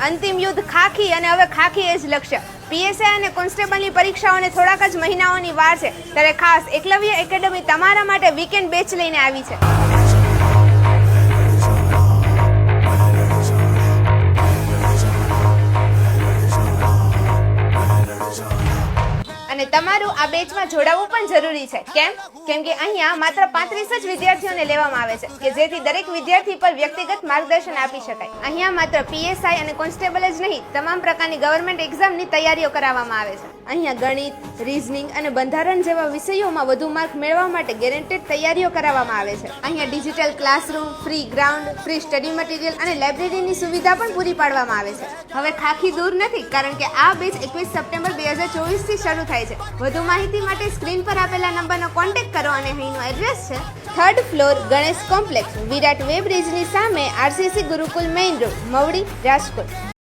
અંતિમ યુદ્ધ ખાખી અને હવે ખાખી એ જ લક્ષ્ય. પીએસઆઈ અને કોન્સ્ટેબલની પરીક્ષાઓને થોડાક જ મહિનાઓની વાર છે, ત્યારે ખાસ એકલવ્ય એકેડમી તમારા માટે વીકેન્ડ બેચ લઈને આવી છે. અને તમારું આ બેચમાં જોડાવવું પણ જરૂરી છે. કેમ કે અહીંયા માત્ર 35 જ વિદ્યાર્થીઓને લેવામાં આવે છે કે જેથી દરેક વિદ્યાર્થી પર વ્યક્તિગત માર્ગદર્શન આપી શકાય. અહીંયા માત્ર પીએસઆઈ અને કોન્સ્ટેબલ જ નહીં, તમામ પ્રકારની ગવર્મેન્ટ એક્ઝામની તૈયારીઓ કરાવવામાં આવે છે. અહીંયા ગણિત, રીઝનિંગ અને બંધારણ જેવા વિષયોમાં વધુ માર્ક મેળવવા માટે ગેરંટેડ તૈયારીઓ કરાવવામાં આવે છે. અહીંયા digital classroom, free ground, free study material અને લાઇબ્રેરીની સુવિધા પણ પૂરી પાડવામાં આવે છે. હવે ખાખી દૂર નથી, કારણ કે આ બેચ 21 સપ્ટેમ્બર 2024 થી શરૂ થાય છે. વધુ માહિતી માટે સ્ક્રીન પર આપેલા નંબરનો કોન્ટેક્ટ કરો અને અહીંનો એડ્રેસ છે 3rd ફ્લોર ગણેશ કોમ્પ્લેક્સ, વિરાટ વે બ્રિજની સામે, RCC Gurukul main road, Mavdi, Rajkot.